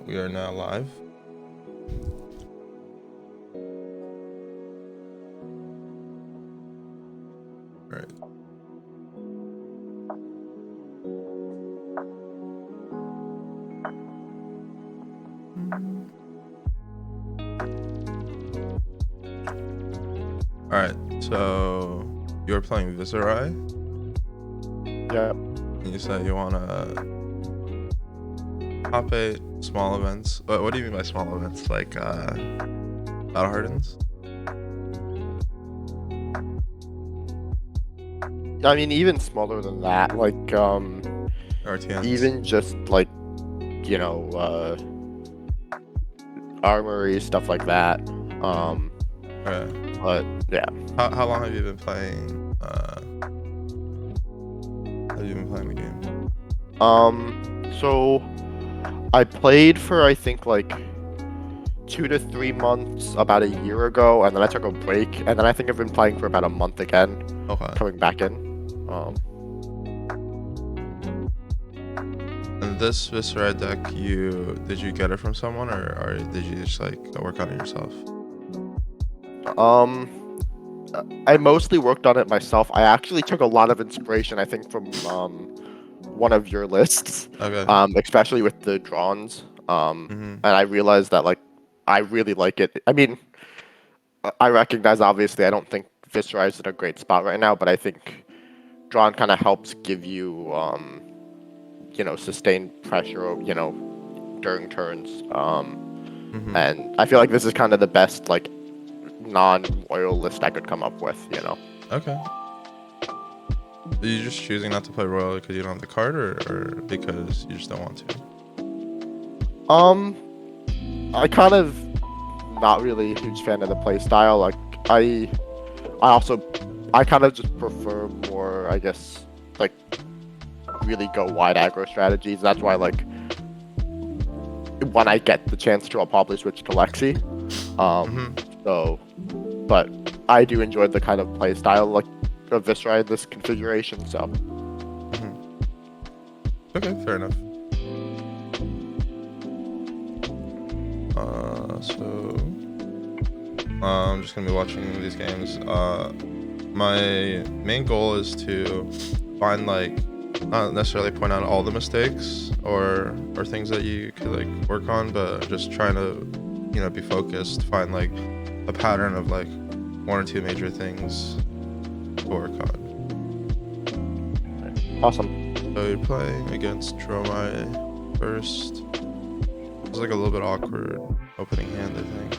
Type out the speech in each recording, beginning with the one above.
We are now live. All right. All right. So you were playing Viserai, Yeah. and you said you want to top 8 small events. What do you mean by small events? Like Battle Hardens? I mean, even smaller than that, like, RTNs? even just like, you know, armory, stuff like that. Right. But yeah. How long have you been playing? The game? So I played for I think like 2 to 3 months about a year ago, and then I took a break, and then I think I've been playing for about a month again, Okay. coming back in. And this Viserai deck, did you get it from someone, or did you just like go work on it yourself? I mostly worked on it myself. I actually took a lot of inspiration, I think, from one of your lists, Okay. especially with the drawns. Mm-hmm. And I realized that like I really like it. I mean, I recognize obviously I don't think Viscera is in a great spot right now, but I think drawn kind of helps give you sustained pressure, during turns. Mm-hmm. And I feel like this is kind of the best like non-royal list I could come up with. Okay. Are you just choosing not to play royal because you don't have the card, or because you just don't want to? I kind of not really a huge fan of the play style. Like I kind of just prefer more, I guess, like really go wide aggro strategies. That's why like when I get the chance to, I'll probably switch to Lexi. So, but I do enjoy the kind of play style like of Viscera in this configuration. So, Okay, fair enough. So I'm just gonna be watching these games. My main goal is to find like not necessarily point out all the mistakes or things that you could like work on, but just trying to be focused, find like a pattern of like 1 or 2 major things to work on. awesome. So you're playing against Dromai first. It's like a little bit awkward opening hand, I think.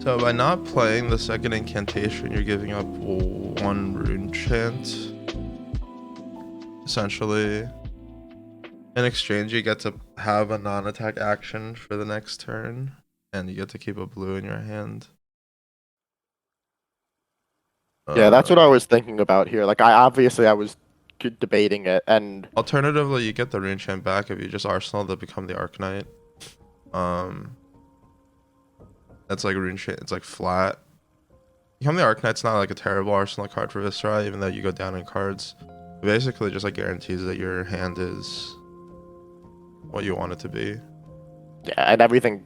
So by not playing the second incantation, you're giving up 1 rune chant. Essentially, in exchange, you get to have a non-attack action for the next turn, and you get to keep a blue in your hand. Yeah, that's what I was thinking about here. Like I was debating it, and Alternatively, you get the rune chant back if you just arsenal to become the Arcanite. That's like rune chant. It's like flat. Become the Arcanite's not like a terrible arsenal card for Viscera, even though you go down in cards. It basically just like guarantees that your hand is what you want it to be. yeah, and everything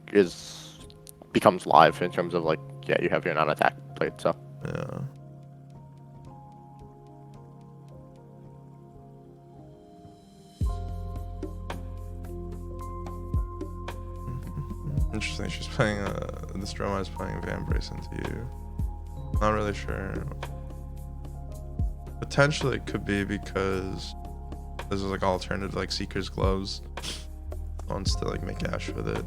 becomes live in terms of like you have your non-attack played. So Yeah. Interesting. She's playing. This drama is playing Vambrace into you. Not really sure. Potentially, it could be because this is like alternative, like Seeker's Gloves. Wants to like make Ash with it.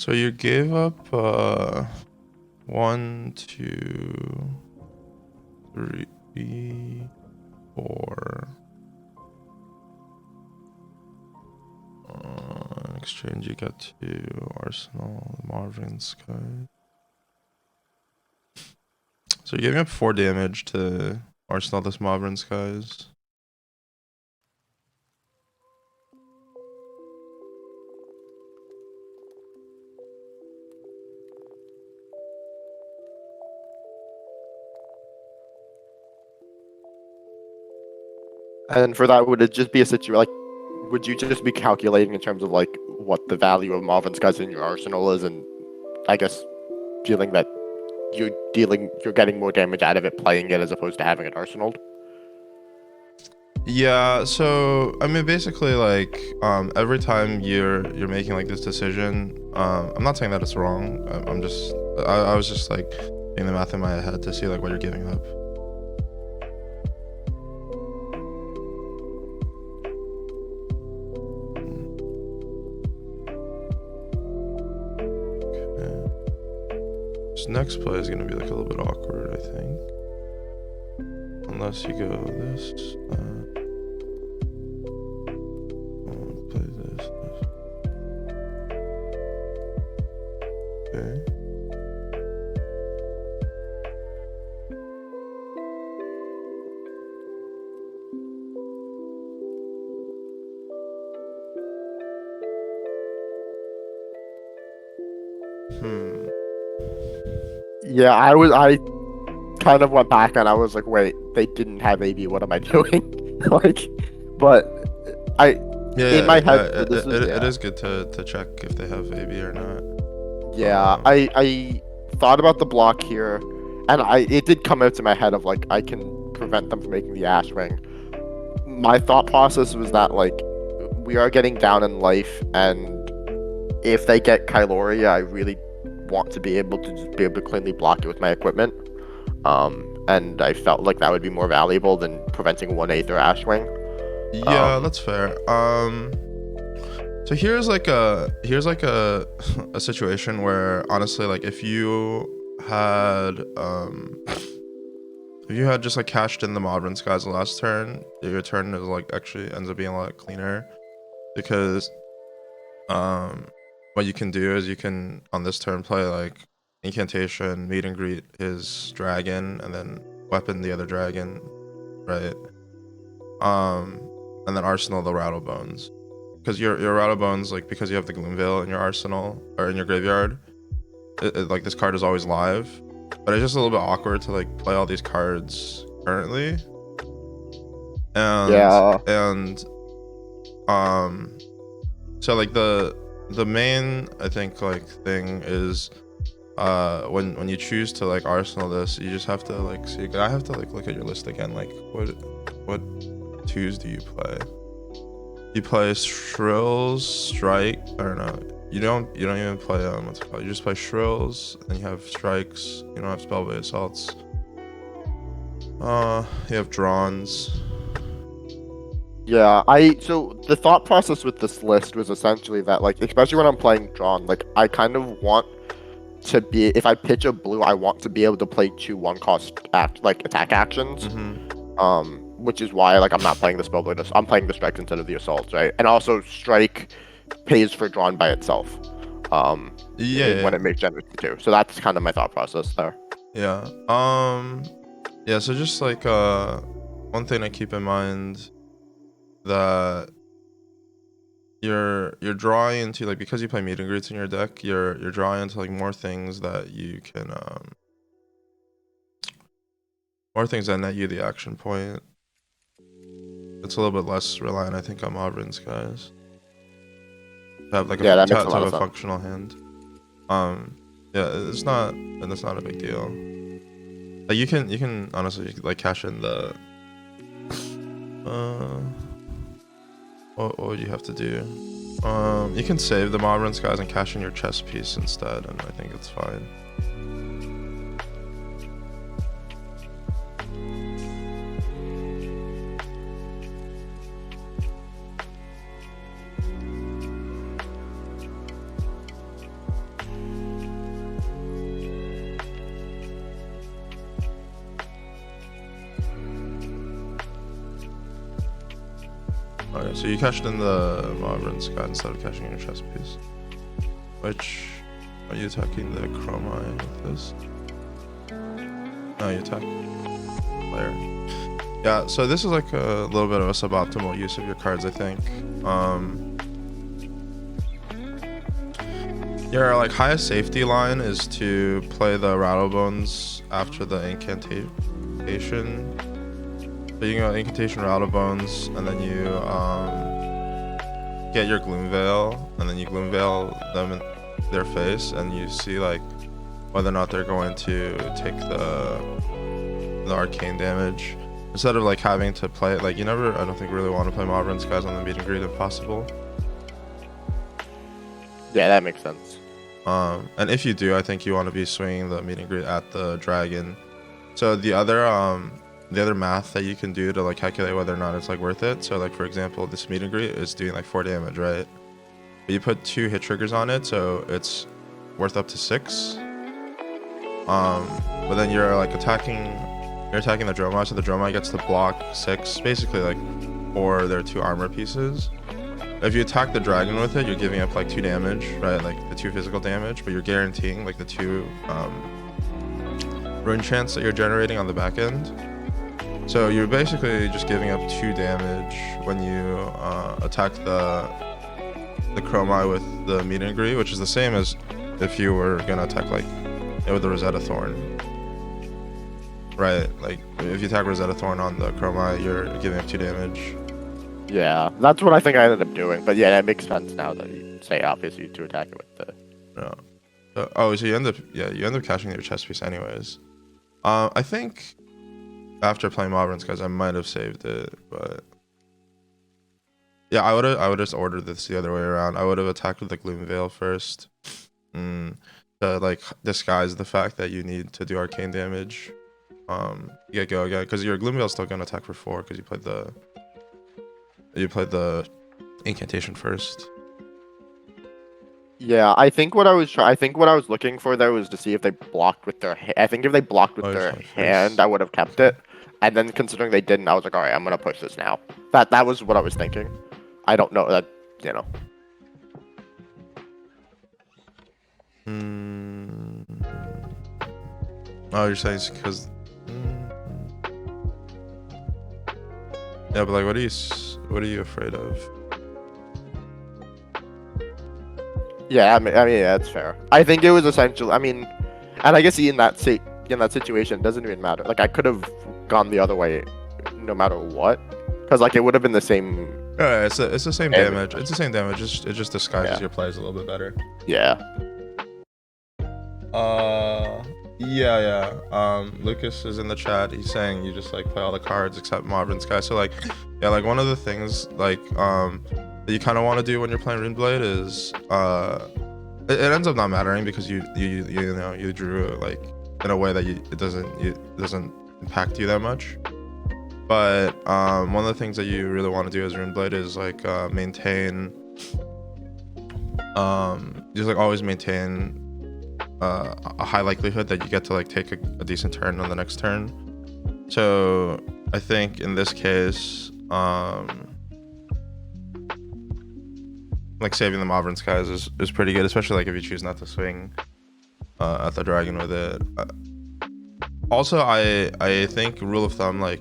So you gave up 1, 2, 3, 4. In exchange, you got 2 Arsenal, Marvin, Sky. So you're giving up 4 damage to Arsenal, this Marvin, Skies. And for that, would it just be a situation like, would you just be calculating in terms of like what the value of Marvin's guys in your arsenal is, and I guess feeling that you're getting more damage out of it playing it as opposed to having it arsenaled? Yeah, so I mean basically like every time you're making like this decision, I'm not saying that it's wrong. I'm just I was just like doing the math in my head to see like what you're giving up. This next play is gonna be like a little bit awkward, I think. Unless you go this, play this. Okay. Yeah, I kind of went back and I was like, wait, they didn't have AB. What am I doing? Like, but in my head, it is good to check if they have AB or not. Yeah, I thought about the block here, and it did come out to my head of like I can prevent them from making the Ash Wing. My thought process was that like we are getting down in life, and if they get Kyloria, I really want to be able to just be able to cleanly block it with my equipment. And I felt like that would be more valuable than preventing 1/8 or Ash Wing. Yeah, that's fair. So here's like a a situation where honestly, like if you had just like cashed in the Modern Skies the last turn, your turn is like actually ends up being a lot cleaner, because what you can do is you can on this turn play like incantation, meet and greet his dragon, and then weapon the other dragon, right? And then arsenal the rattle bones. Because your rattle bones, like because you have the Gloomveil in your arsenal or in your graveyard, like this card is always live, but it's just a little bit awkward to like play all these cards currently. And so like the main I think like thing is when you choose to like arsenal this, you just have to like see. I have to like look at your list again. Like what 2s do you play? You play Shrills, Strike. I don't know. You don't even play what's it called? You just play Shrills, and you have Strikes. You don't have Spellblade Assaults. You have Drawns. Yeah, so the thought process with this list was essentially that like, especially when I'm playing Drawn, like I kind of want to be, if I pitch a blue, I want to be able to play 2 1-cost attack actions. Which is why like I'm not playing the Spellblade. I'm playing the Strikes instead of the Assaults, right? And also Strike pays for Drawn by itself. When it makes damage too. So that's kind of my thought process there. Yeah. Yeah. So just like one thing to keep in mind, that you're drawing into like, because you play meet and greets in your deck, you're drawing into like more things that you can more things that net you the action point. It's a little bit less reliant, I think, on Modern's guys. To have like a functional hand. Yeah, it's not a big deal. Like you can honestly like cash in the what would you have to do? You can save the Modern Skies and cash in your chess piece instead, and I think it's fine. Okay, so you cashed in the Marvin Sky instead of cashing in your chess piece. Which are you attacking the Chroma with this? No, you attack player. Yeah, so this is like a little bit of a suboptimal use of your cards, I think. Your like highest safety line is to play the Rattlebones after the incantation. So you can go incantation Rattlebones, and then you get your Gloomveil, and then you Gloomveil them in their face, and you see like whether or not they're going to take the arcane damage. Instead of like having to play it, like I don't think really want to play Modern Skies on the meet and greet if possible. Yeah, that makes sense. And if you do, I think you want to be swinging the meet and greet at the dragon. So the other math that you can do to like calculate whether or not it's like worth it. So like for example, this meet and greet is doing like 4 damage, right? But you put 2 hit triggers on it, so it's worth up to 6. But then you're like attacking the Dromai, so the Dromai gets to block 6, basically like for their 2 armor pieces. If you attack the dragon with it, you're giving up like 2 damage, right? Like the 2 physical damage, but you're guaranteeing like the 2 rune chants that you're generating on the back end. So you're basically just giving up 2 damage when you attack the Chromai with the meet and greet, which is the same as if you were gonna attack like with the Rosetta Thorn. Right, like if you attack Rosetta Thorn on the Chromai, you're giving up 2 damage. Yeah, that's what I think I ended up doing. But yeah, that makes sense now that you say obviously to attack it with the. Yeah. So you end up cashing your chest piece anyways. I think after playing Modern Skies, I might have saved it, but yeah, I would just ordered this the other way around. I would have attacked with the Gloomveil first, to like disguise the fact that you need to do arcane damage. You get go again because your Gloomveil's still gonna attack for 4 because you played the incantation first. Yeah, I think what I was looking for there was to see if they blocked with their. I think if they blocked with their hand, I would have kept it. And then considering they didn't, I was like, all right, I'm gonna push this now. That was what I was thinking. I don't know that, you know. Oh, you're saying it's because. Yeah, but like, what are you afraid of? Yeah, I mean, yeah, that's fair. I think it was essential. I mean, and I guess in that situation, it doesn't even matter. Like, I could have gone the other way, no matter what, because like it would have been the same. Yeah, it's the same damage. It's the same damage. It just disguises your plays a little bit better. Yeah. Yeah. Lucas is in the chat. He's saying you just like play all the cards except Modern Sky. So like, yeah, like one of the things like that you kind of want to do when you're playing Runeblade is it ends up not mattering because you drew like in a way that it doesn't impact you that much. But one of the things that you really want to do as Runeblade is like maintain just like always maintain a high likelihood that you get to like take a decent turn on the next turn. So I think in this case like saving the Modern Skies is pretty good, especially like if you choose not to swing at the dragon with it. Also, I think rule of thumb, like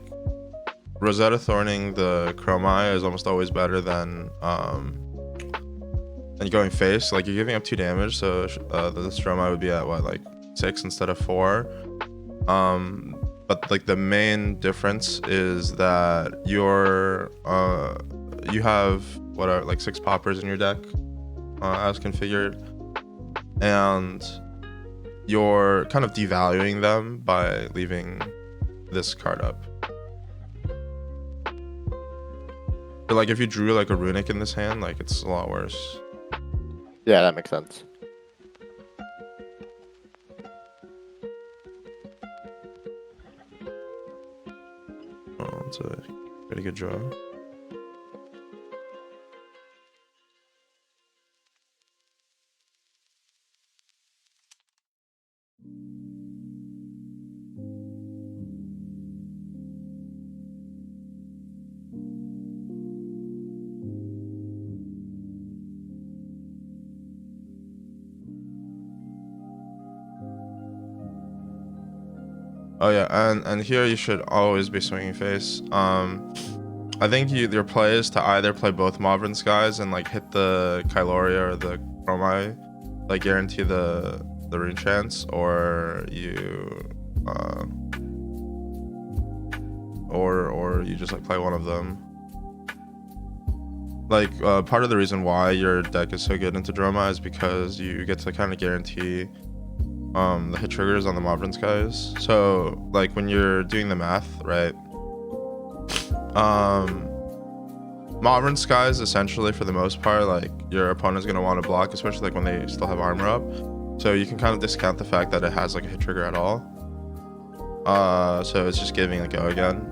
Rosetta Thorning the Chromai is almost always better than going face. Like you're giving up 2 damage, so the Chromai would be at what, like 6 instead of 4. But like the main difference is that you have what are like 6 poppers in your deck as configured, and you're kind of devaluing them by leaving this card up. So like if you drew like a runic in this hand, like it's a lot worse. Yeah, that makes sense. Oh, it's a pretty good draw. Oh yeah, and here you should always be swinging face. I think your play is to either play both Mauvrin Skies and like hit the Kyloria or the Chromai, like guarantee the rune chance, or you or you just like play one of them. Like part of the reason why your deck is so good into Droma is because you get to kind of guarantee the hit triggers on the Mauvrin Skies. So like when you're doing the math, right? Mauvrin Skies essentially for the most part, like your opponent's gonna want to block, especially like when they still have armor up. So you can kind of discount the fact that it has like a hit trigger at all. So it's just giving a go again.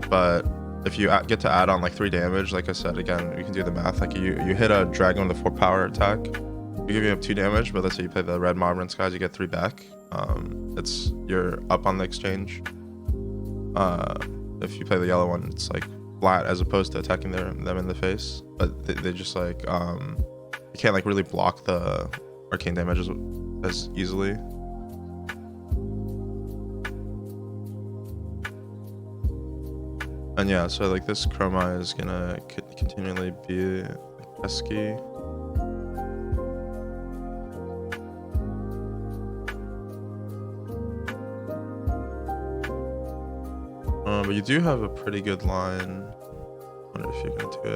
But if you get to add on like 3 damage, like I said, again, you can do the math. Like you hit a dragon with a 4 power attack, you're giving up 2 damage, but let's say you play the red Mauvrin Skies, you get 3 back. You're up on the exchange. If you play the yellow one, it's like flat as opposed to attacking them in the face. But they just like you can't like really block the arcane damage as easily. And yeah, so like this Chroma is gonna continually be pesky. But you do have a pretty good line. I wonder if you're gonna do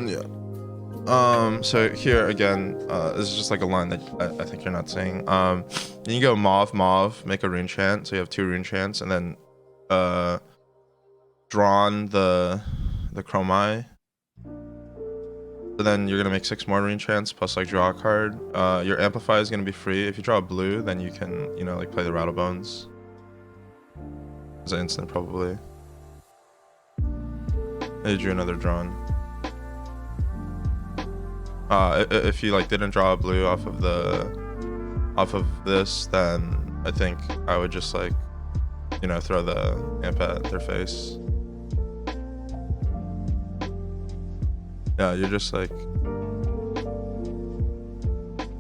it. Yeah. So here again, this is just like a line that I think you're not saying. You can go mauve, make a rune chant, so you have 2 rune chants, and then drawn the Chromai. So then you're gonna make 6 more rune chants plus like draw a card. Your amplify is gonna be free. If you draw a blue, then you can, you know, like play the Rattlebones as an instant probably. And you drew another drawn. If you like didn't draw a blue off of this, then I think I would just like, you know, throw the amp at their face. Yeah, you're just like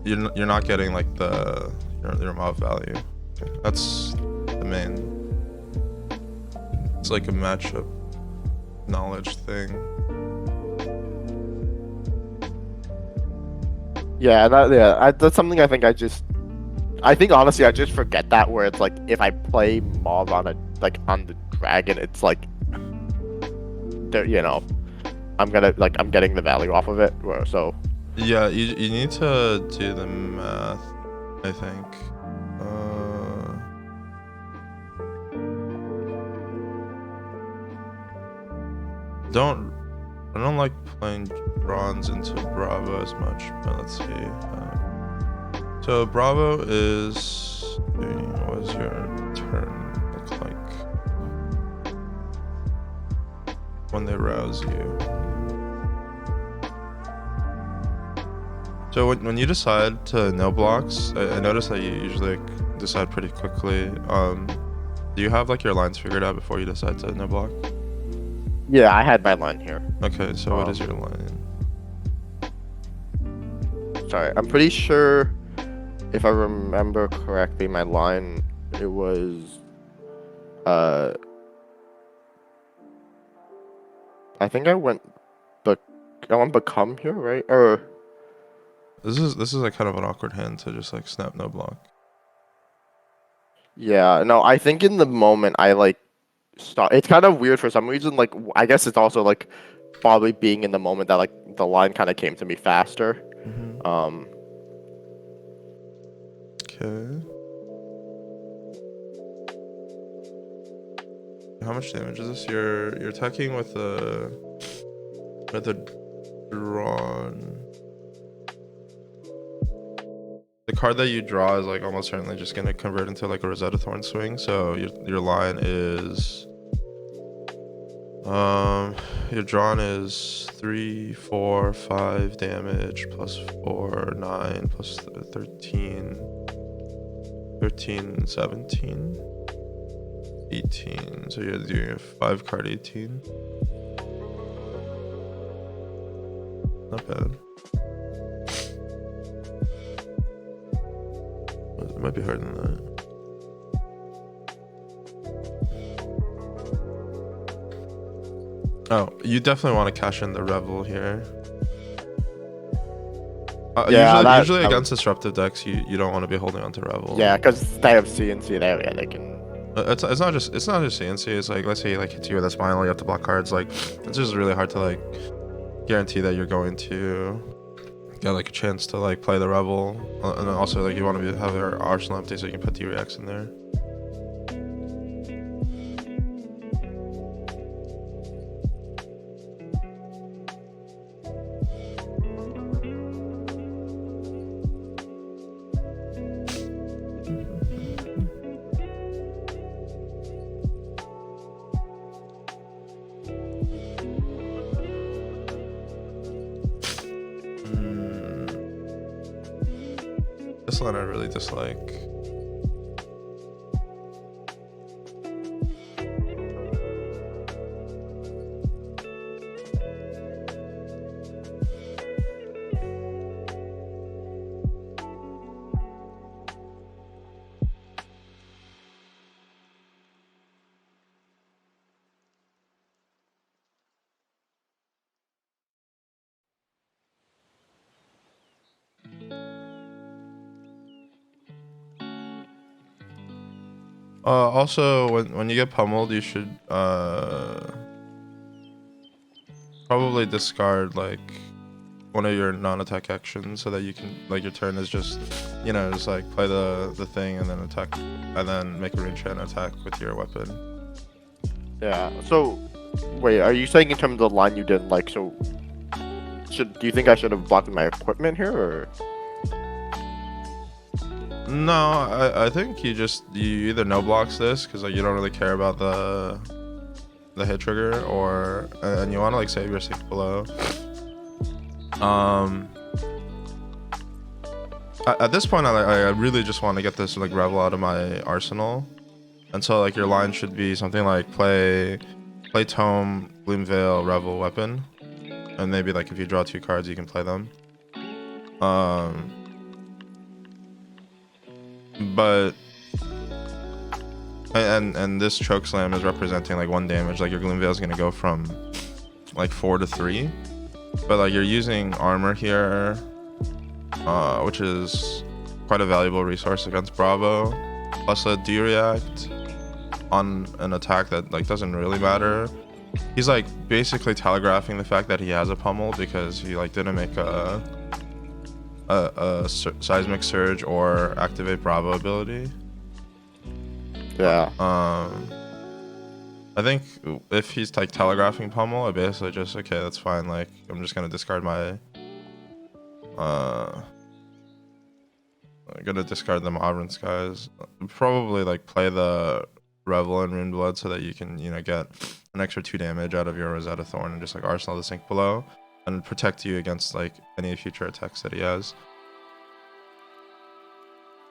you're not getting like your mob value. That's the main. It's like a matchup knowledge thing. Yeah, that's something I think honestly I just forget that, where it's like if I play Mauve on on the dragon, it's like you know, I'm getting the value off of it. So yeah, you need to do the math, I think. I don't like playing bronze into Bravo as much, but let's see. So Bravo is, what does your turn look like when they rouse you? So when you decide to no blocks, I notice that you usually like, decide pretty quickly. Do you have like your lines figured out before you decide to no block? yeah, I had my line here. Okay, so what is your line? Sorry, I'm pretty sure, if I remember correctly, my line, it was I think I went become here, right? Or This is like kind of an awkward hand to just like snap no block. yeah, no, I think in the moment I like start. It's kind of weird for some reason. Like I guess it's also like probably being in the moment that like the line kind of came to me faster. Okay. How much damage is this? You're attacking with a drawn. The card that you draw is like almost certainly just gonna convert into like a Rosetta Thorn swing. So your line is your drawn is 3, 4, 5 damage plus 4, 9 plus 13, 17, 18. So you're doing a 5 card 18. Not bad. It might be harder than that. Oh, you definitely want to cash in the Revel here. Usually against disruptive decks, you don't want to be holding on to Revel. Yeah, because they have CNC there. Yeah, they can. It's not just CNC. It's like, let's say he like hits you with a spinal, you have to block cards. Like, it's just really hard to like guarantee that you're going to get like a chance to like play the Revel, and then also like you want to have your arsenal empty so you can put D-Reacts in there. This line I really dislike. Also, when you get pummeled, you should probably discard like one of your non-attack actions so that you can like your turn is just, you know, just like play the thing and then attack and then make a range and attack with your weapon. Yeah. So, wait, are you saying in terms of the line you didn't like? So, do you think I should have blocked my equipment here, or? No, I think you either no blocks this because like you don't really care about the hit trigger, or and you want to like save your 6 below. At this point, I really just want to get this like Revel out of my arsenal, and so like your line should be something like play Tome, Gloom Veil, Revel, Weapon, and maybe like if you draw 2 cards, you can play them. But and this choke slam is representing like 1 damage. Like your Gloom Veil is gonna go from like 4 to 3, but like you're using armor here, which is quite a valuable resource against Bravo, plus a D-React on an attack that like doesn't really matter. He's like basically telegraphing the fact that he has a pummel because he like didn't make a seismic surge or activate Bravo ability. Yeah. I think if he's like telegraphing pummel, I basically just okay, that's fine. Like I'm just gonna discard my I'm gonna discard the Modern Skies. Probably like play the Revel and Rune Blood so that you can, you know, get an extra 2 damage out of your Rosetta Thorn and just like arsenal the Sink Below and protect you against like any future attacks that he has.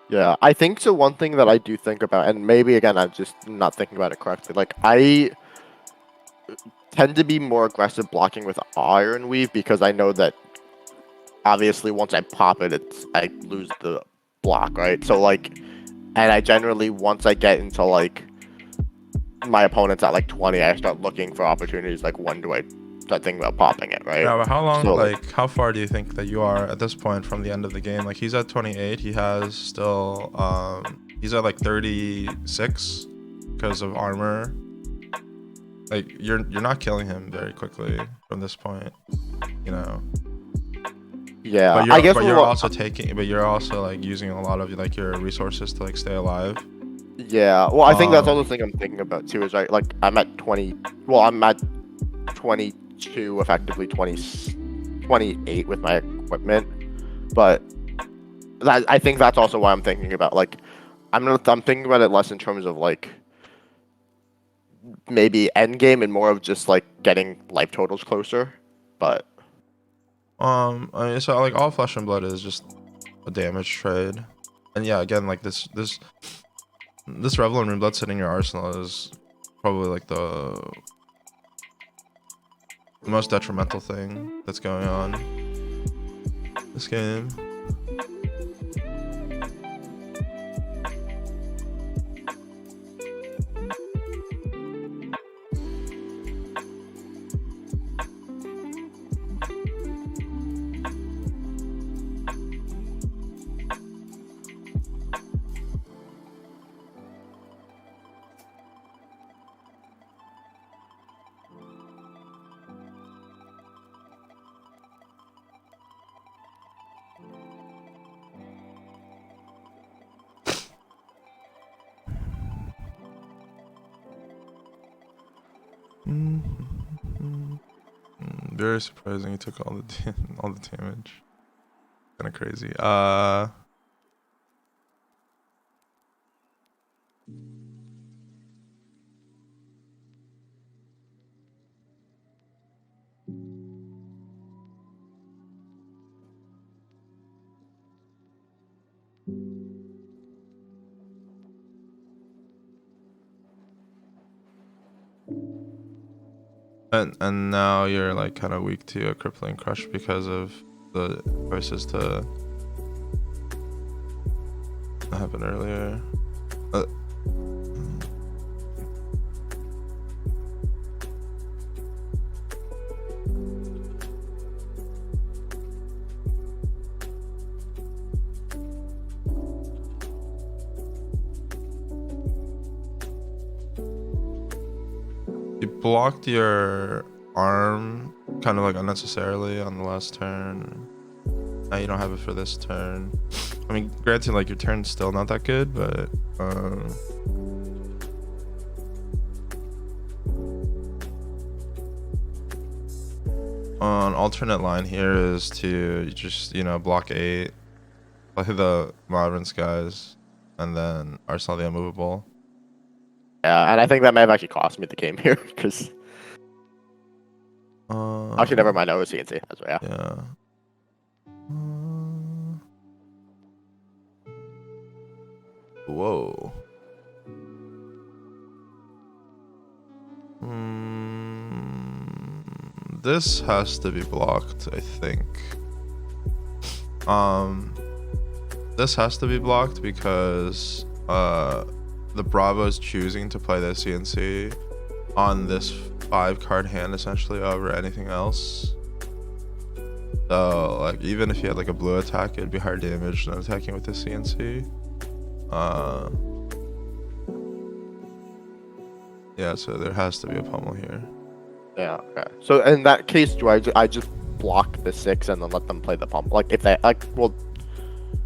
Yeah, I think so. One thing that I do think about, and maybe again I'm just not thinking about it correctly, like I tend to be more aggressive blocking with Iron Weave because I know that obviously once I pop it, I lose the block, right? So like, and I generally once I get into like my opponent's at like 20, I start looking for opportunities. Like when do I start thinking about popping it, right? Yeah, but how long, so, like how far do you think that you are at this point from the end of the game? Like he's at 28, he has still he's at like 36 because of armor. Like you're not killing him very quickly from this point, you know. Yeah, but you're also like using a lot of like your resources to like stay alive. Yeah, well I think that's another thing I'm thinking about too, is right, like I'm at 20, well I'm at 22, effectively 28 with my equipment, but I think that's also why I'm thinking about like I'm thinking about it less in terms of like maybe end game and more of just like getting life totals closer, but I mean, so like all Flesh and Blood is just a damage trade, and yeah, again like this Revel and Rune Blood sitting in your arsenal is probably like the most detrimental thing that's going on this game. Very surprising. He took all the all the damage. Kind of crazy. And now you're like kind of weak to a crippling crush because of the choices to happen earlier. You blocked your arm kind of like unnecessarily on the last turn. Now you don't have it for this turn. I mean, granted, like your turn's still not that good, but an alternate line here is to just, you know, block 8, play the Modern's guys, and then Arsenal the Unmovable. Yeah, and I think that may have actually cost me the game here because. Actually, never mind. I was CNC. That's right. Yeah. Yeah. Whoa. This has to be blocked, I think. This has to be blocked because the Bravo is choosing to play the CNC on this 5-card hand essentially over anything else. So like even if you had like a blue attack, it'd be hard damage than attacking with the CNC. Yeah, so there has to be a pummel here. Yeah. Okay. So in that case, do I just block the 6 and then let them play the pummel? Like if they well,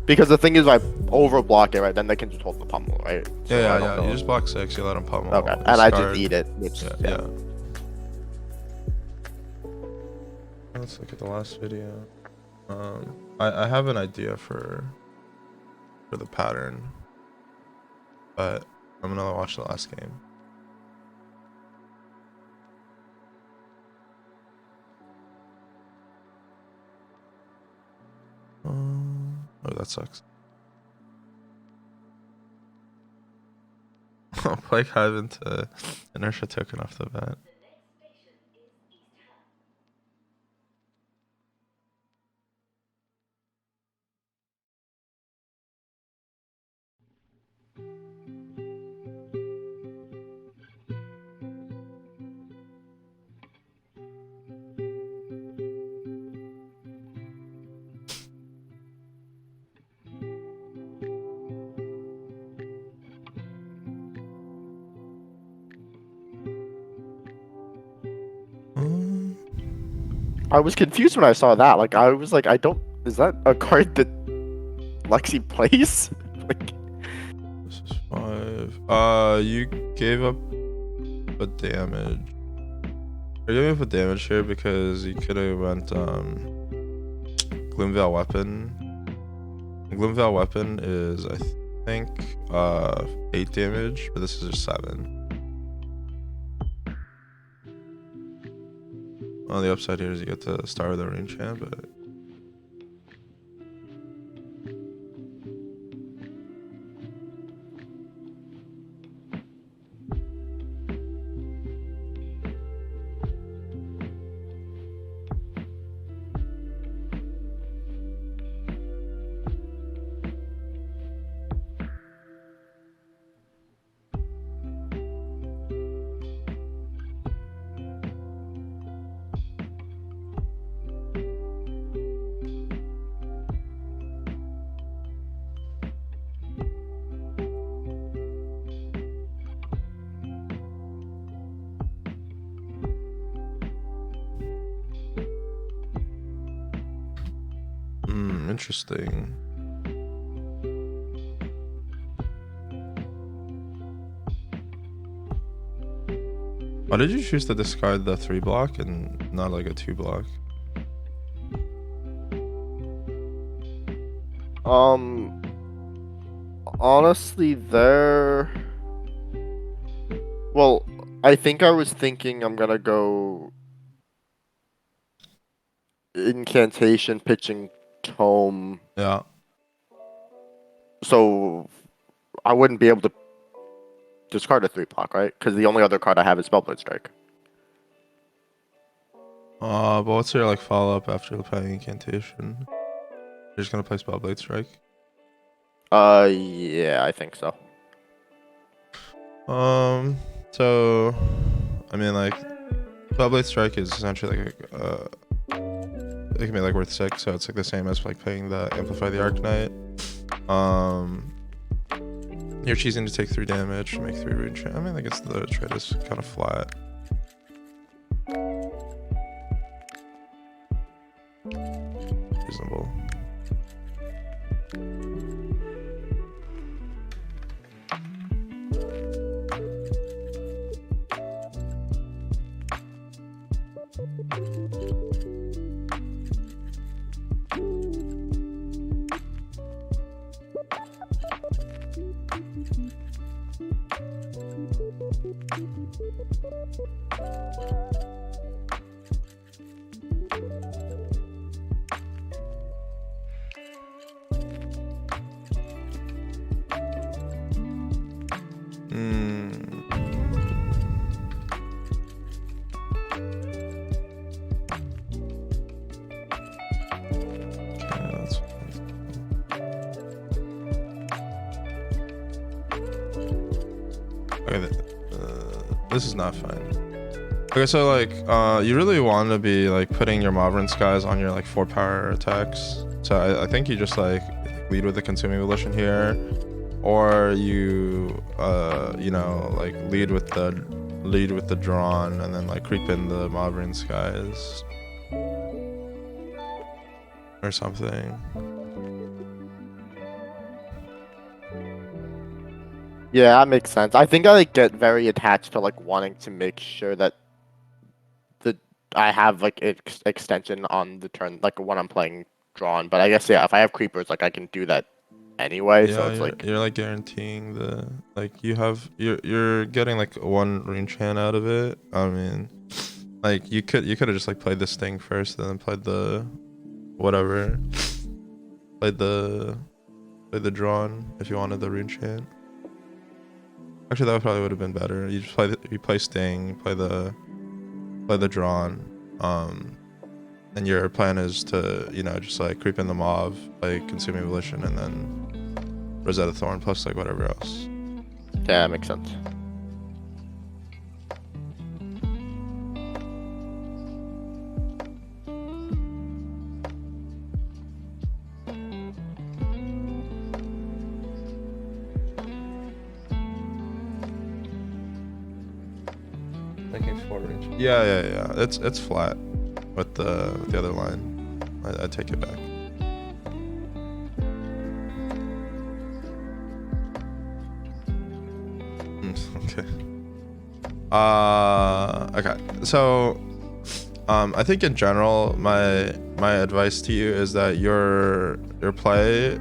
because the thing is, I overblock it, right? Then they can just hold the pummel, right? So Yeah. You just block 6, you let them pummel. Okay. And I just eat it. Which, yeah. Let's look at the last video. I have an idea for the pattern, but I'm gonna watch the last game. Oh, that sucks. Play Hive into inertia token off the bat. I was confused when I saw that. Like I was like, is that a card that Lexi plays? Like, This is 5. You gave up a damage. You gave up a damage here because you could have went Gloomveil Weapon. Gloomveil Weapon is, I think, 8 damage, but this is just 7. On the upside here is you get to start with a Rune Chant, but interesting. Why did you choose to discard the 3 block and not like a 2 block? Honestly, well, I think I was thinking I'm gonna go incantation, pitching tome, Yeah. so I wouldn't be able to discard a 3 block, right? Because the only other card I have is Spellblade Strike. But what's your like follow up after playing incantation? You're just gonna play Spellblade Strike? Yeah, I think so. So I mean like Spellblade Strike is essentially like it can be like worth 6, so it's like the same as like playing the Amplify the Arcanite. You're choosing to take 3 damage, make 3 rune chain. I mean, I guess the trade is kind of flat. Reasonable. This is not fine. Okay, so like, you really want to be like putting your Mauvrin Skies on your like 4 power attacks. So I think you just like lead with the Consuming Volition here, or you you know, like lead with the Drawn and then like creep in the Mauvrin Skies or something. Yeah, that makes sense. I think I like get very attached to like wanting to make sure that I have like extension on the turn, like when I'm playing Drawn. But I guess yeah, if I have creepers, like I can do that anyway. Yeah, so it's like you're like guaranteeing the like you're getting like 1 rune chant out of it. I mean, like you could have just like played this thing first, and then played the whatever, played the Drawn if you wanted the rune chant. Actually, that probably would have been better. You just play Sting, play the Drawn, and your plan is to, you know, just like creep in the Mauve, play Consuming Volition, and then Rosetta Thorn plus like whatever else. yeah, that makes sense. Making 4 range. Yeah. It's flat with the other line. I take it back. Okay. Okay. So, I think in general, my advice to you is that your play,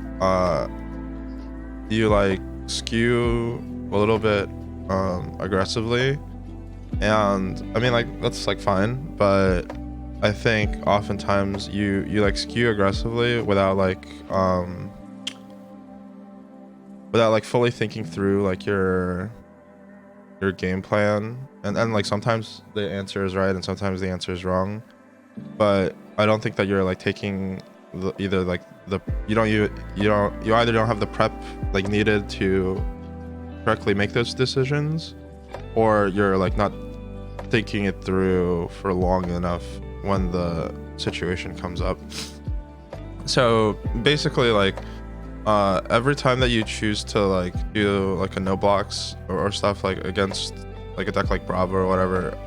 you like skew a little bit aggressively. And I mean, like, that's like fine, but I think oftentimes you like skew aggressively without like fully thinking through like your game plan, and like sometimes the answer is right and sometimes the answer is wrong, but I don't think that you're like taking you either don't have the prep like needed to correctly make those decisions, or you're like not thinking it through for long enough when the situation comes up. So basically, like every time that you choose to like do like a no blocks or stuff like against like a deck like Bravo or whatever,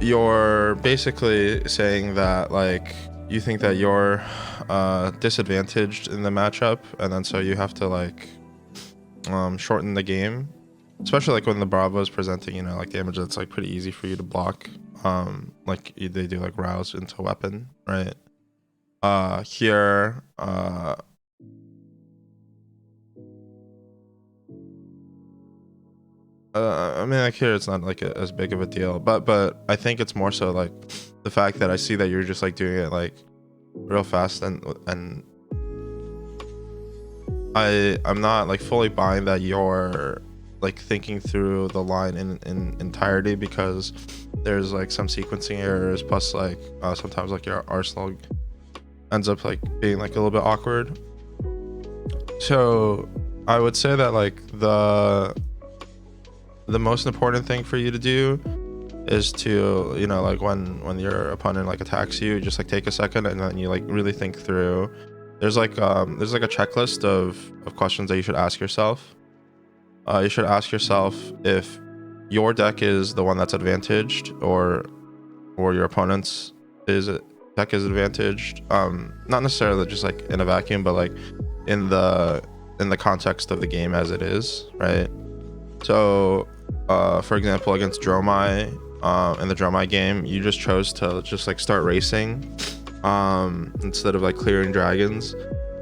you're basically saying that like you think that you're disadvantaged in the matchup, and then so you have to like shorten the game especially like when the Bravo is presenting, you know, like damage that's like pretty easy for you to block. Like they do like rouse into weapon, right? Here, I mean, like here, it's not like as big of a deal, but I think it's more so like the fact that I see that you're just like doing it like real fast, and I'm not like fully buying that you're like thinking through the line in entirety, because there's like some sequencing errors, plus like sometimes like your arsenal ends up like being like a little bit awkward. So I would say that like the most important thing for you to do is to, you know, like when your opponent like attacks you, just like take a second and then you like really think through. There's like a checklist of questions that you should ask yourself. You should ask yourself if your deck is the one that's advantaged, or your opponent's deck is advantaged. Not necessarily just like in a vacuum, but like in the context of the game as it is, right? So for example, against Dromai, in the Dromai game, you just chose to just like start racing instead of like clearing dragons,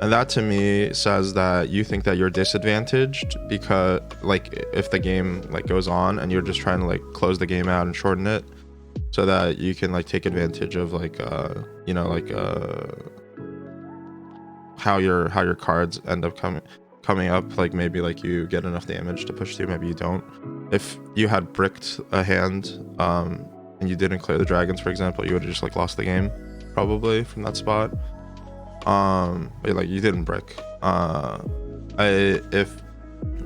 and that to me says that you think that you're disadvantaged, because like if the game like goes on and you're just trying to like close the game out and shorten it so that you can like take advantage of like you know, like how your cards end up coming up. Like maybe like you get enough damage to push through, maybe you don't. If you had bricked a hand and you didn't clear the dragons, for example, you would have just like lost the game probably from that spot. But like you didn't brick. If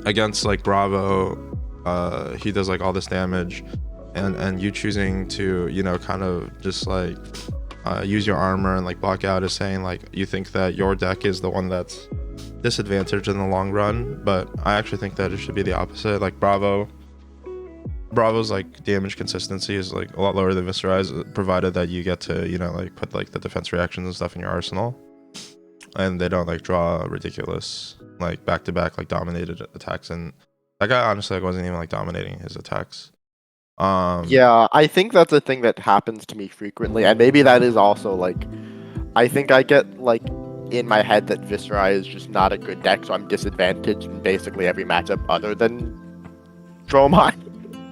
against like Bravo, he does like all this damage, and you choosing to, you know, kind of just like use your armor and like block out, is saying like you think that your deck is the one that's disadvantaged in the long run. But I actually think that it should be the opposite. Like Bravo's like damage consistency is like a lot lower than Viscerai's, provided that you get to, you know, like put like the defense reactions and stuff in your arsenal, and they don't like draw ridiculous like back-to-back like dominated attacks. And that guy honestly like wasn't even like dominating his attacks. Yeah, I think that's a thing that happens to me frequently, and maybe that is also like, I think I get like in my head that Viscerai is just not a good deck, so I'm disadvantaged in basically every matchup other than Dromai.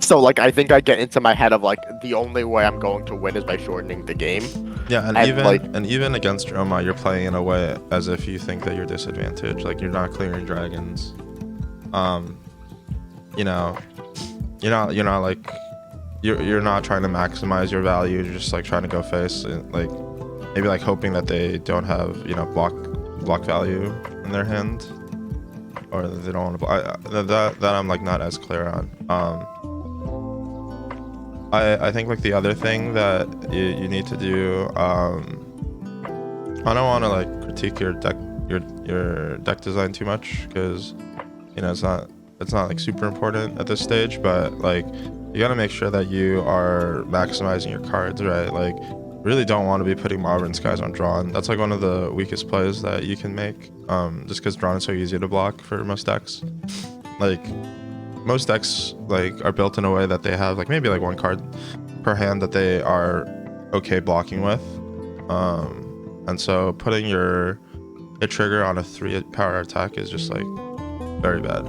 So like I think I get into my head of like the only way I'm going to win is by shortening the game. Yeah, and even like, even against Dromai, you're playing in a way as if you think that you're disadvantaged. Like you're not clearing dragons. You know, you're not like you're not trying to maximize your value. You're just like trying to go face, and, like maybe like hoping that they don't have, you know, block value in their hand, or that they don't want to block. That I'm like not as clear on. I think like the other thing that you need to do, I don't want to like critique your deck design too much, because you know it's not like super important at this stage, but like you gotta make sure that you are maximizing your cards, right? Like really don't want to be putting Marvin Skies on Drawn. That's like one of the weakest plays that you can make, just because Drawn is so easy to block for most decks. Like most decks like are built in a way that they have like maybe like one card per hand that they are okay blocking with, and so putting your hit trigger on a 3 power attack is just like very bad.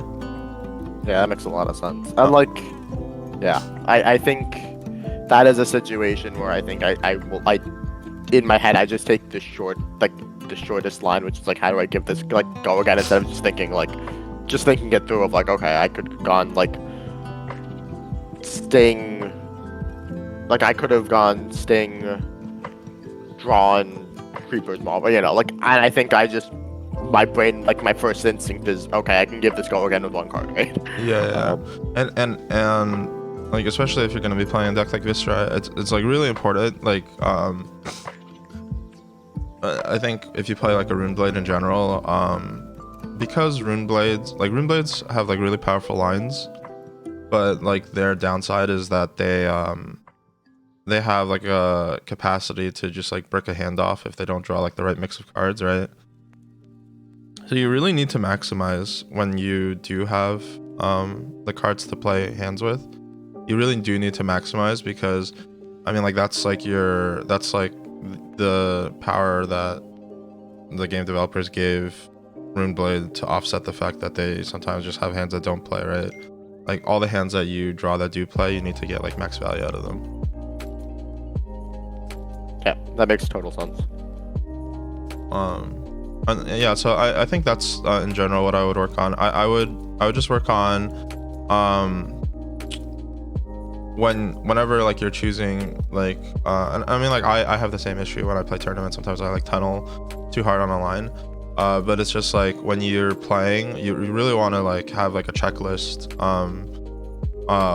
yeah, that makes a lot of sense. And like, yeah, I think that is a situation where I think I in my head I just take the shortest line, which is like, how do I give this like go again, instead of just thinking it through of like, okay, I could have gone like Sting, like I could have gone Sting, Drawn, Creeper's Maul, but you know, like, and I think my brain, like my first instinct is, okay, I can give this go again with one card, right? Yeah. And like especially if you're gonna be playing a deck like Viscera, it's like really important. Like I think if you play like a Runeblade in general, because Runeblades have like really powerful lines, but like their downside is that they have like a capacity to just like brick a hand off if they don't draw like the right mix of cards, right? So you really need to maximize when you do have the cards to play hands with, you really do need to maximize, because I mean, like, that's like the power that the game developers gave Runeblade to offset the fact that they sometimes just have hands that don't play, right? Like, all the hands that you draw that do play, you need to get like max value out of them. Yeah, that makes total sense. And yeah, so I think that's in general what I would work on. I would just work on whenever like you're choosing like and I mean, like, I have the same issue when I play tournaments. Sometimes I like tunnel too hard on a line, but it's just like when you're playing, you really want to like have like a checklist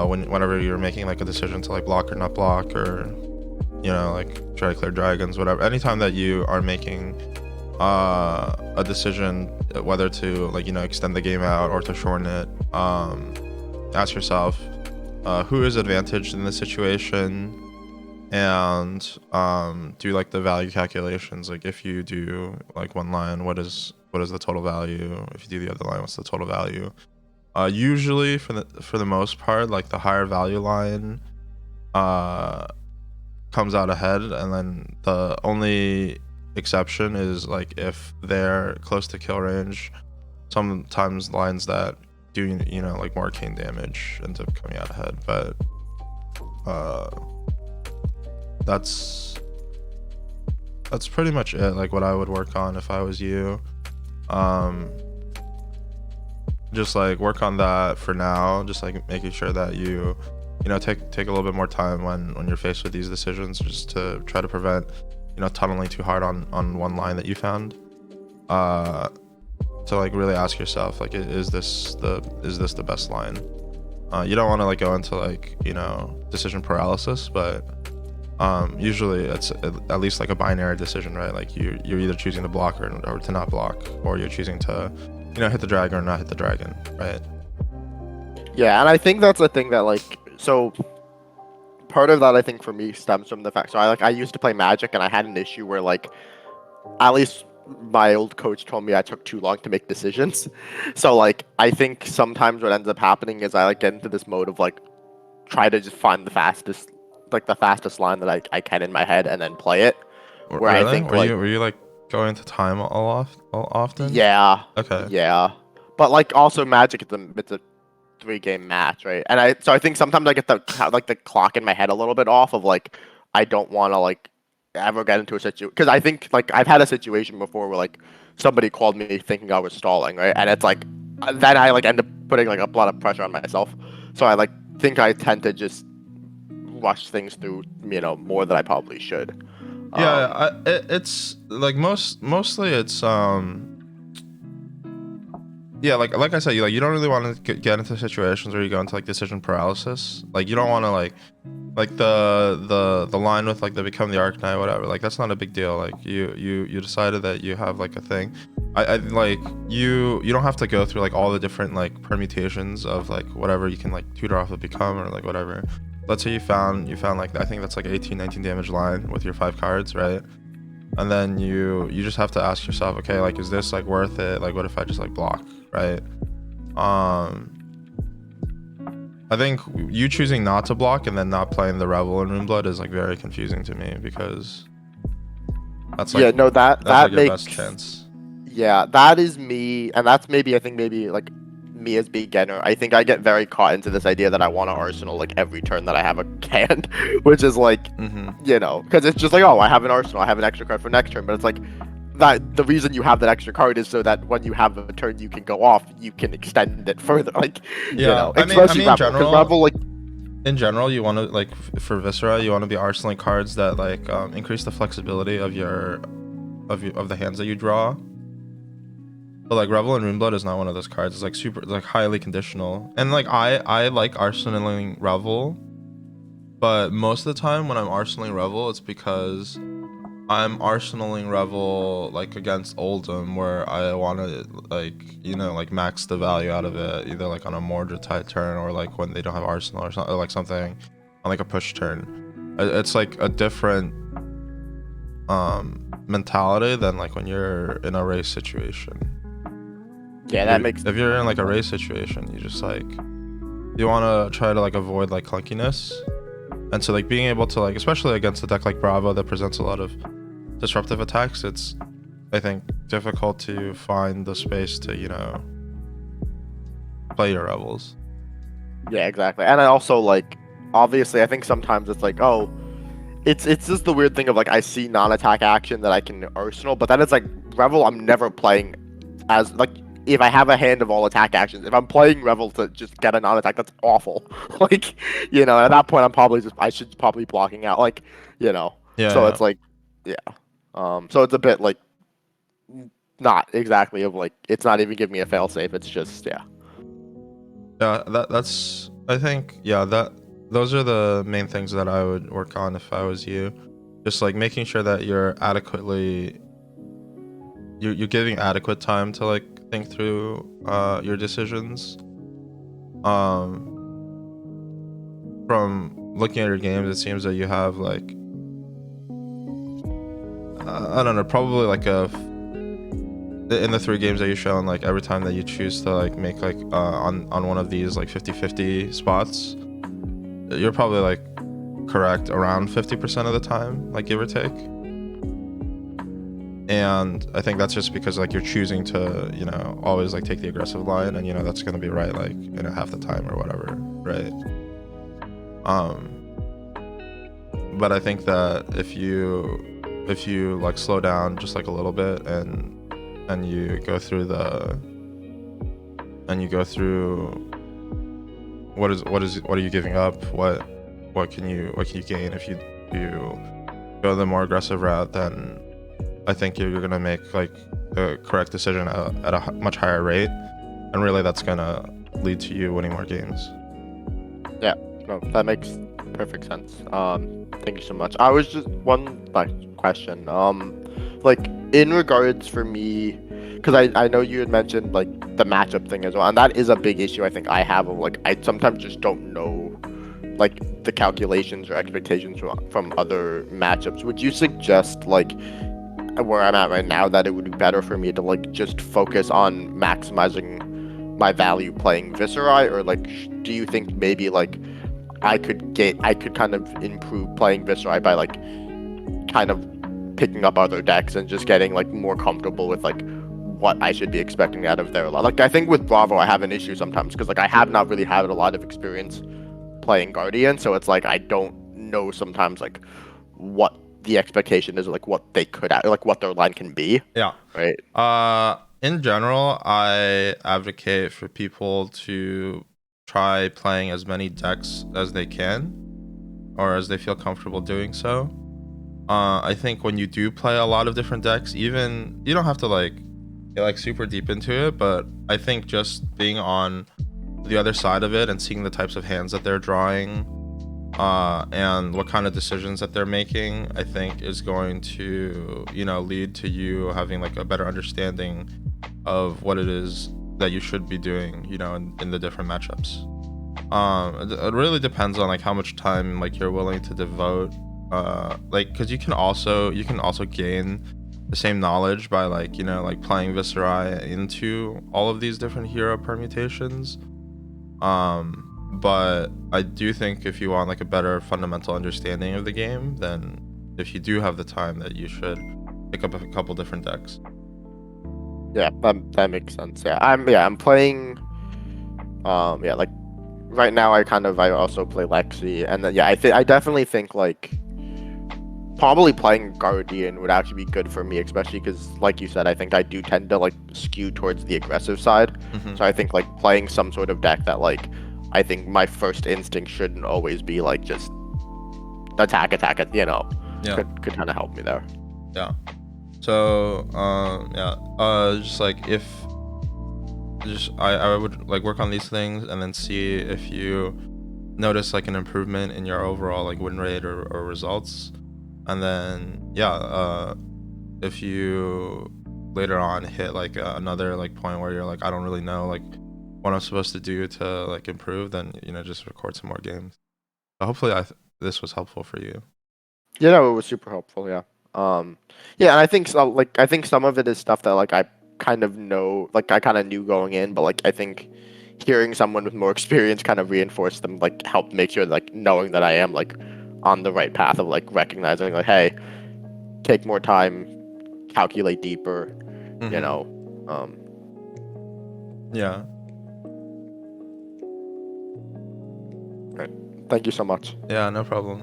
whenever you're making like a decision to like block or not block, or you know, like try to clear dragons, whatever. Anytime that you are making a decision whether to, like, you know, extend the game out or to shorten it, ask yourself who is advantaged in this situation, and do like the value calculations. Like, if you do like one line, what is the total value? If you do the other line, what's the total value? Usually for the most part, like, the higher value line comes out ahead, and then the only exception is like if they're close to kill range. Sometimes lines that do, you know, like more arcane damage ends up coming out ahead, but that's pretty much it, like what I would work on if I was you. Just like work on that for now, just like making sure that you know, take a little bit more time when you're faced with these decisions, just to try to prevent, you know, tunneling too hard on one line that you found. To like really ask yourself, like, is this the best line? You don't want to like go into like, you know, decision paralysis, but usually it's at least like a binary decision, right? Like you're either choosing to block or to not block, or you're choosing to, you know, hit the dragon or not hit the dragon, right? Yeah, and I think that's a thing that, like, so part of that, I think, for me stems from the fact, so I used to play Magic, and I had an issue where, like, at least my old coach told me I took too long to make decisions. So, like, I think sometimes what ends up happening is I like get into this mode of like try to just find the fastest line that I can in my head and then play it. Where really? I think were you like going to time all often? Yeah. Okay. Yeah. But like also Magic, it's a 3-game match, right? And I think sometimes I get the clock in my head a little bit off of like I don't want to like ever get into a situation, because I think like I've had a situation before where like somebody called me thinking I was stalling, right? And it's like then I like end up putting like a lot of pressure on myself. So I like think I tend to just rush things through, you know, more than I probably should. Yeah, it's like mostly it's yeah, like I said, you don't really want to get into situations where you go into like decision paralysis. Like, you don't want to like the line with like the become the Arcanine, whatever. Like, that's not a big deal. Like, you decided that you have like a thing. I like you don't have to go through like all the different like permutations of like whatever you can like tutor off of become or like whatever. Let's say you found like, I think that's like 18-19 damage line with your 5 cards, right? And then you just have to ask yourself, okay, like, is this like worth it? Like, what if I just like block, right? I think you choosing not to block and then not playing the Revel in Runeblood is like very confusing to me, because that's like, yeah, no, that like your makes best chance. Yeah, that is me, and that's maybe like me as beginner. I think I get very caught into this idea that I want to arsenal like every turn that I have a hand, which is like, you know, because it's just like, oh, I have an arsenal, I have an extra card for next turn, but it's like that the reason you have that extra card is so that when you have a turn you can go off, you can extend it further. Like, yeah, you know, I mean, Revel, in general, you want to like for Viscera, you want to be arsenaling cards that like increase the flexibility of the hands that you draw. But like Revel and Runeblood is not one of those cards. It's like like highly conditional. And like I like arsenaling Revel, but most of the time when I'm arsenaling Revel, it's because I'm arsenaling Revel like against Oldhim, where I want to like, you know, like max the value out of it, either like on a Mordred type turn or like when they don't have Arsenal or something, or like something on like a push turn. It's like a different mentality than like when you're in a race situation. Yeah, that makes If you're in like a race situation, you just like you want to try to like avoid like clunkiness, and so like being able to like, especially against a deck like Bravo that presents a lot of disruptive attacks, it's I think difficult to find the space to play your Rebels. yeah, exactly. And I also like obviously I think sometimes it's like, oh, it's just the weird thing of like I see non-attack action that I can arsenal, but then it's like Revel I'm never playing as like if I have a hand of all attack actions, if I'm playing Revel to just get a non-attack, that's awful. Like, at that point I should probably blocking out like, you know. Yeah, So yeah. it's like yeah. So it's a bit like not exactly of like it's not even giving me a fail safe, it's just yeah. Yeah, that's I think that those are the main things that I would work on if I was you. Just like making sure that you're giving adequate time to like think through your decisions. Um from looking at your games, it seems that you have like I don't know, probably like in the 3 games that you shown, like every time that you choose to like make like on one of these like 50-50 spots, you're probably like correct around 50% of the time, like give or take. And I think that's just because like you're choosing to always like take the aggressive line, and that's going to be right like half the time or whatever, right? But I think that if you like slow down just like a little bit, and you go through what are you giving up, what can you gain if you go the more aggressive route, then I think you're gonna make like the correct decision at a much higher rate, and really that's gonna lead to you winning more games. Yeah, no, that makes perfect sense. Thank you so much. I was just one like question. Like in regards for me, because I know you had mentioned like the matchup thing as well, and that is a big issue I think I have of like I sometimes just don't know like the calculations or expectations from other matchups. Would you suggest like where I'm at right now that it would be better for me to like just focus on maximizing my value playing Viserai, or like do you think maybe like I could kind of improve playing Viserai by like kind of picking up other decks and just getting like more comfortable with like what I should be expecting out of their lot. Like I think with Bravo I have an issue sometimes because like I have not really had a lot of experience playing Guardian, so it's like I don't know sometimes like what the expectation is, like what they could like what their line can be. Yeah. Right. In general, I advocate for people to try playing as many decks as they can, or as they feel comfortable doing so. I think when you do play a lot of different decks, even you don't have to like get like super deep into it, but I think just being on the other side of it and seeing the types of hands that they're drawing, and what kind of decisions that they're making, I think is going to lead to you having like a better understanding of what it is that you should be doing in the different matchups. It really depends on like how much time like you're willing to devote, like because you can also gain the same knowledge by like like playing Viserai into all of these different hero permutations. But I do think if you want like a better fundamental understanding of the game, then if you do have the time, that you should pick up a couple different decks. Yeah, that makes sense. I'm playing like right now I also play Lexi, and then I definitely think like probably playing Guardian would actually be good for me, especially because like you said, I think I do tend to like skew towards the aggressive side. Mm-hmm. So I think like playing some sort of deck that like I think my first instinct shouldn't always be like just attack it, Yeah. could kind of help me there. Yeah. So just like if just I would like work on these things and then see if you notice like an improvement in your overall like win rate or results, and then if you later on hit like another like point where you're like, I don't really know like what I'm supposed to do to like improve, then just record some more games. So hopefully this was helpful for you. Yeah, no, it was super helpful. Yeah. Yeah, and I think so, like I think some of it is stuff that like I kind of know, like I kind of knew going in, but like I think hearing someone with more experience kind of reinforced them, like helped make sure like knowing that I am like on the right path of like recognizing like, hey, take more time, calculate deeper, you Mm-hmm. know. Yeah. Right. Thank you so much. Yeah, no problem.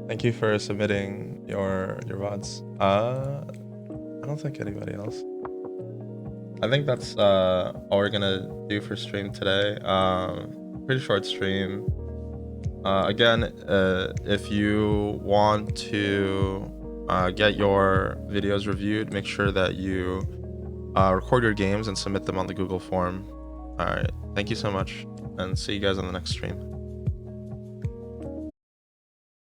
Thank you for submitting your VODs. I don't think anybody else. I think that's all we're gonna do for stream today. Pretty short stream. Again, if you want to get your videos reviewed, make sure that you record your games and submit them on the Google form. All right, thank you so much, and see you guys on the next stream.